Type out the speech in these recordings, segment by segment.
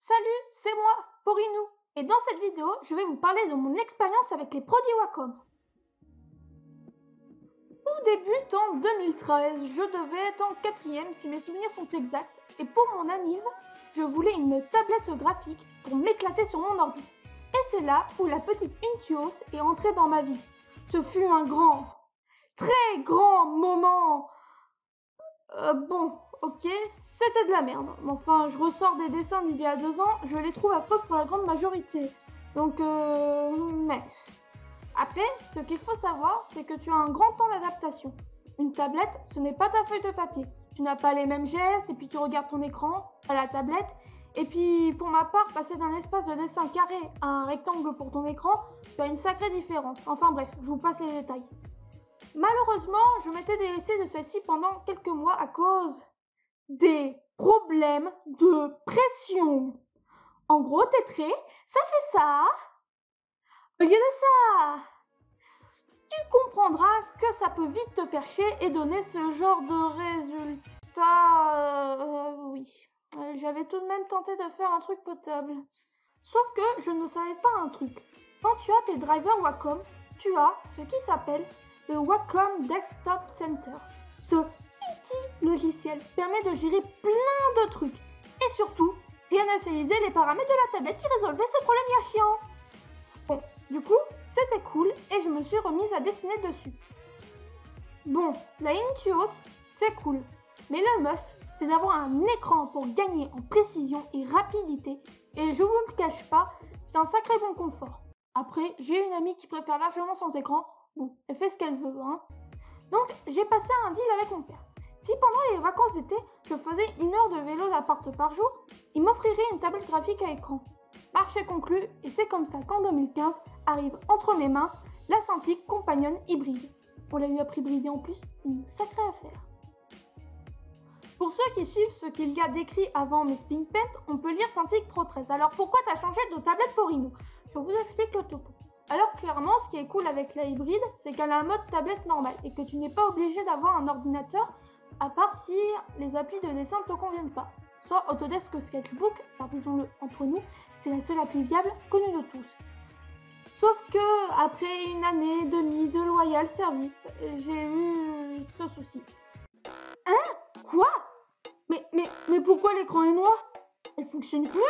Salut, c'est moi, Porinou, et dans cette vidéo, je vais vous parler de mon expérience avec les produits Wacom. Tout débute en 2013, je devais être en 4e si mes souvenirs sont exacts, et pour mon anniv, je voulais une tablette graphique pour m'éclater sur mon ordi. Et c'est là où la petite Intuos est entrée dans ma vie. Ce fut un grand, très grand moment. Bon, ok, c'était de la merde. Mais enfin, je ressors des dessins d'il y a 2 ans, je les trouve affreux pour la grande majorité. Donc, mais... Après, ce qu'il faut savoir, c'est que tu as un grand temps d'adaptation. Une tablette, ce n'est pas ta feuille de papier. Tu n'as pas les mêmes gestes, et puis tu regardes ton écran, à la tablette. Et puis, pour ma part, passer d'un espace de dessin carré à un rectangle pour ton écran, tu as une sacrée différence. Enfin bref, je vous passe les détails. Malheureusement, je m'étais délaissée de celle-ci pendant quelques mois à cause des problèmes de pression. En gros, tes traits, ça fait ça. Au lieu de ça, tu comprendras que ça peut vite te faire chier et donner ce genre de résultat. Oui, j'avais tout de même tenté de faire un truc potable. Sauf que je ne savais pas un truc. Quand tu as tes drivers Wacom, tu as ce qui s'appelle le Wacom Desktop Center. Ce petit logiciel permet de gérer plein de trucs. Et surtout, réinitialiser les paramètres de la tablette qui résolvait ce problème chiant. Bon, du coup, c'était cool et je me suis remise à dessiner dessus. Bon, la Intuos, c'est cool. Mais le must, c'est d'avoir un écran pour gagner en précision et rapidité. Et je vous le cache pas, c'est un sacré bon confort. Après, j'ai une amie qui préfère largement sans écran. Bon, elle fait ce qu'elle veut, hein. Donc, j'ai passé un deal avec mon père. Si pendant les vacances d'été, je faisais 1 heure de vélo d'appart par jour, il m'offrirait une tablette graphique à écran. Marché conclu, et c'est comme ça qu'en 2015 arrive entre mes mains la Cintiq Companion hybride. On l'a eu à prix bridé en plus, une sacrée affaire. Pour ceux qui suivent ce qu'il y a décrit avant mes spin paint, on peut lire Cintiq Pro 13. Alors pourquoi t'as changé de tablette Porinou? Je vous explique le topo. Alors clairement, ce qui est cool avec la hybride, c'est qu'elle a un mode tablette normal et que tu n'es pas obligé d'avoir un ordinateur, à part si les applis de dessin ne te conviennent pas. Soit Autodesk Sketchbook, car disons-le entre nous, c'est la seule appli viable connue de tous. Sauf que, après 1 année et demie de loyal service, j'ai eu ce souci. Hein? Quoi? Mais pourquoi l'écran est noir? Elle fonctionne plus?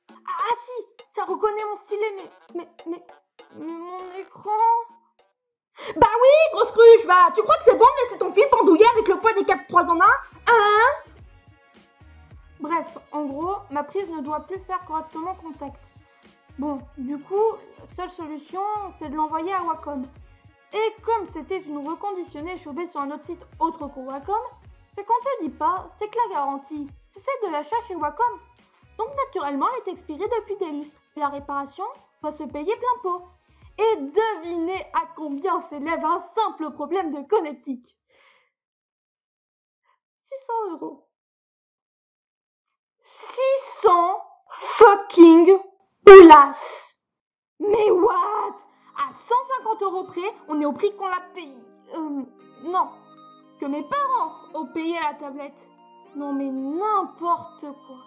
Ah si, ça reconnaît mon stylet, mais mon écran... Bah oui, grosse cruche, va! Tu crois que c'est bon de laisser ton pied pendouiller avec le poids des câbles 3 en 1? Hein? Bref, en gros, ma prise ne doit plus faire correctement contact. Bon, du coup, la seule solution, c'est de l'envoyer à Wacom. Et comme c'était une reconditionnée chopée sur un autre site autre que Wacom, ce qu'on te dit pas, c'est que la garantie, c'est celle de l'achat chez Wacom. Donc naturellement, elle est expirée depuis des lustres. Et la réparation va se payer plein pot. Et devinez à combien s'élève un simple problème de connectique. 600 €. 600 fucking oulas. Mais what? À 150 € près, on est au prix qu'on l'a payé. Non. Que mes parents ont payé la tablette. Non mais n'importe quoi.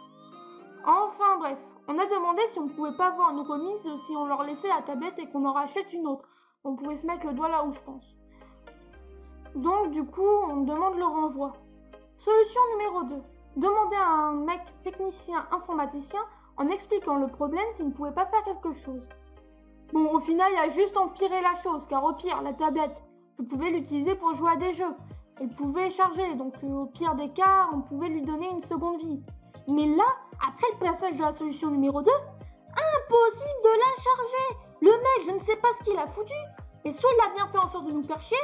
Enfin bref, on a demandé si on pouvait pas avoir une remise si on leur laissait la tablette et qu'on en rachète une autre. On pouvait se mettre le doigt là où je pense. Donc du coup, on demande le renvoi. Solution numéro 2. Demander à un mec technicien informaticien en expliquant le problème s'il ne pouvait pas faire quelque chose. Bon, au final, il a juste empiré la chose, car au pire, la tablette, je pouvais l'utiliser pour jouer à des jeux. Elle pouvait charger, donc au pire des cas, on pouvait lui donner une seconde vie. Mais là, après le passage de la solution numéro 2, impossible de la charger. Le mec, je ne sais pas ce qu'il a foutu, mais soit il a bien fait en sorte de nous faire chier,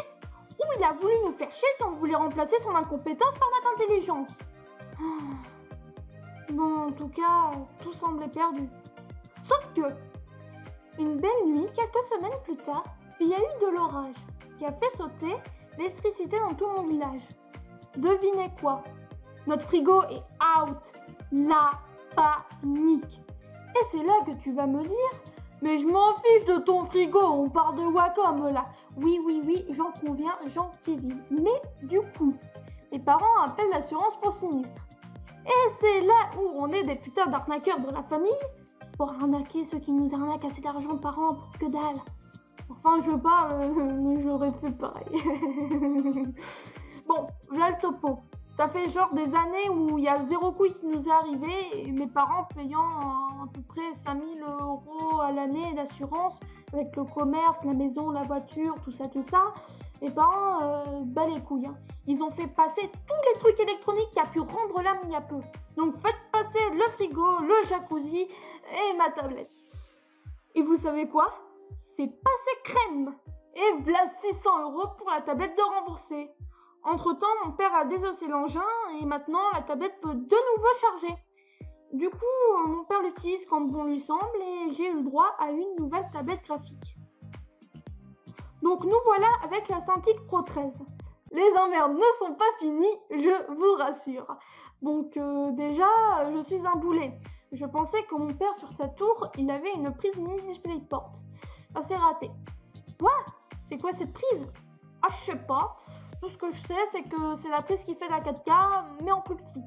ou il a voulu nous faire chier si on voulait remplacer son incompétence par notre intelligence. Bon, en tout cas, tout semblait perdu. Sauf que, une belle nuit, quelques semaines plus tard, il y a eu de l'orage qui a fait sauter l'électricité dans tout mon village. Devinez quoi? Notre frigo est out. La panique. Et c'est là que tu vas me dire, mais je m'en fiche de ton frigo, on parle de Wacom là. Oui, j'en conviens, Jean-Kevin. Mais du coup, mes parents appellent l'assurance pour sinistre. Et c'est là où on est des putains d'arnaqueurs dans la famille pour arnaquer ceux qui nous arnaquent assez d'argent par an pour que dalle. Enfin, je parle, mais j'aurais fait pareil. Bon, voilà le topo. Ça fait genre des années où il y a 0 couille qui nous est arrivé et mes parents payant à peu près 5000 € à l'année d'assurance avec le commerce, la maison, la voiture, tout ça. Mes parents, bah les couilles. Hein. Ils ont fait passer tous les trucs électroniques qui a pu rendre l'âme il y a peu. Donc faites passer le frigo, le jacuzzi et ma tablette. Et vous savez quoi? C'est passé crème. Et v'là 600 € pour la tablette de rembourser. Entre-temps, mon père a désossé l'engin et maintenant la tablette peut de nouveau charger. Du coup, mon père l'utilise comme bon lui semble et j'ai eu le droit à une nouvelle tablette graphique. Donc nous voilà avec la Cintiq Pro 13. Les emmerdes ne sont pas finies, je vous rassure. Donc déjà, je suis un boulet. Je pensais que mon père sur sa tour, il avait une prise mini DisplayPort. Ah, c'est raté. Quoi? C'est quoi cette prise? Ah, je sais pas. Tout ce que je sais, c'est que c'est la prise qui fait la 4K, mais en plus petit.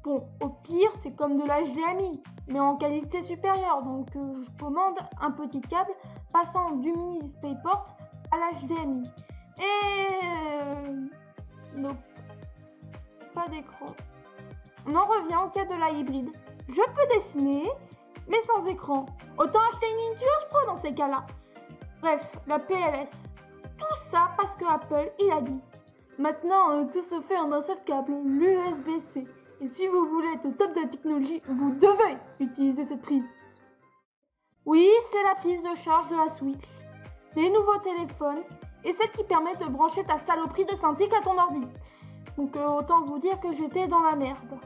Bon, au pire, c'est comme de la HDMI, mais en qualité supérieure. Donc, je commande un petit câble passant du mini DisplayPort à l'HDMI. Et... non, pas d'écran. On en revient au cas de la hybride. Je peux dessiner, mais sans écran. Autant acheter une Intuos Pro dans ces cas-là. Bref, la PLS. Tout ça parce que Apple, il a dit. Maintenant, tout se fait en un seul câble, l'USB-C. Et si vous voulez être au top de la technologie, vous devez utiliser cette prise. Oui, c'est la prise de charge de la Switch, des nouveaux téléphones et celle qui permet de brancher ta saloperie de Cintiq à ton ordi. Donc autant vous dire que j'étais dans la merde.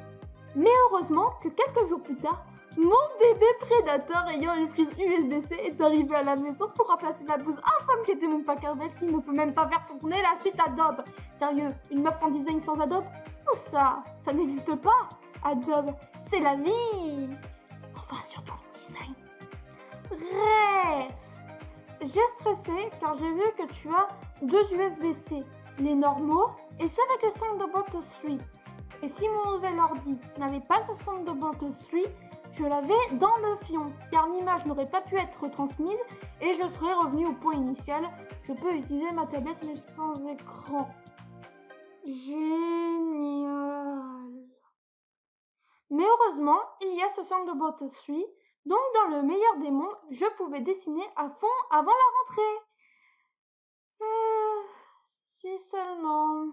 Mais heureusement que quelques jours plus tard, mon bébé prédateur ayant une prise USB-C est arrivé à la maison pour remplacer la blouse infâme qui était mon pacardel qui ne peut même pas faire tourner la suite Adobe. Sérieux, une meuf en design sans Adobe? Où ça? Ça n'existe pas. Adobe, c'est la vie. Enfin, surtout le design. Bref, j'ai stressé car j'ai vu que tu as 2 USB-C, les normaux et ceux avec le Thunderbolt 3. Et si mon nouvel ordi n'avait pas ce Thunderbolt 3, je l'avais dans le fion, car l'image n'aurait pas pu être transmise et je serais revenu au point initial. Je peux utiliser ma tablette mais sans écran. Génial. Mais heureusement, il y a ce Thunderbolt 3, donc dans le meilleur des mondes, je pouvais dessiner à fond avant la rentrée. Si seulement...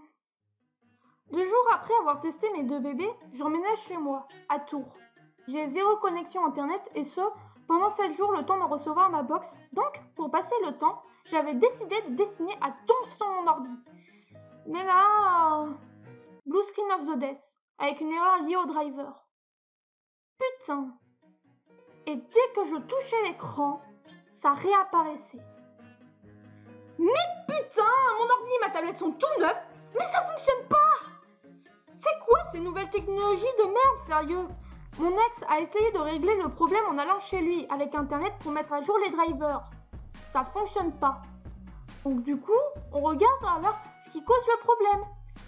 2 jours après avoir testé mes 2 bébés, j'emménage chez moi, à Tours. J'ai 0 connexion internet et ce, pendant 7 jours le temps de recevoir ma box. Donc, pour passer le temps, j'avais décidé de dessiner à donf sur mon ordi. Mais là... Blue Screen of the Death, avec une erreur liée au driver. Putain. Et dès que je touchais l'écran, ça réapparaissait. Mais putain, mon ordi et ma tablette sont tout neufs, mais ça fonctionne pas. C'est quoi ces nouvelles technologies de merde, sérieux? Mon ex a essayé de régler le problème en allant chez lui avec internet pour mettre à jour les drivers. Ça fonctionne pas. Donc du coup, on regarde alors ce qui cause le problème.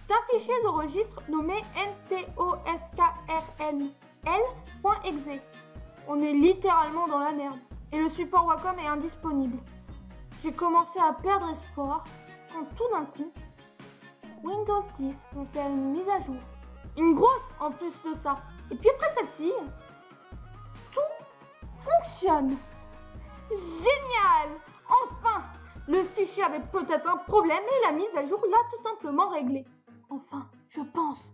C'est un fichier de registre nommé ntoskrnl.exe. On est littéralement dans la merde. Et le support Wacom est indisponible. J'ai commencé à perdre espoir quand tout d'un coup, Windows 10 vont faire une mise à jour. Une grosse en plus de ça. Et puis après celle-ci, tout fonctionne. Génial! Enfin! Le fichier avait peut-être un problème et la mise à jour l'a tout simplement réglé. Enfin, je pense.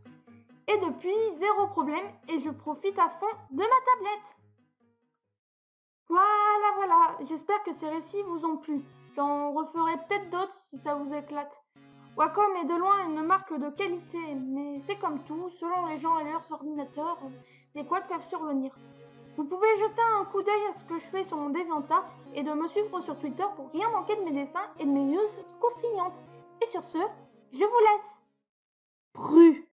Et depuis, 0 problème et je profite à fond de ma tablette. Voilà. J'espère que ces récits vous ont plu. J'en referai peut-être d'autres si ça vous éclate. Wacom est de loin une marque de qualité, mais c'est comme tout, selon les gens et leurs ordinateurs, des couacs peuvent survenir. Vous pouvez jeter un coup d'œil à ce que je fais sur mon DeviantArt et de me suivre sur Twitter pour rien manquer de mes dessins et de mes news conciliantes. Et sur ce, je vous laisse. Pru.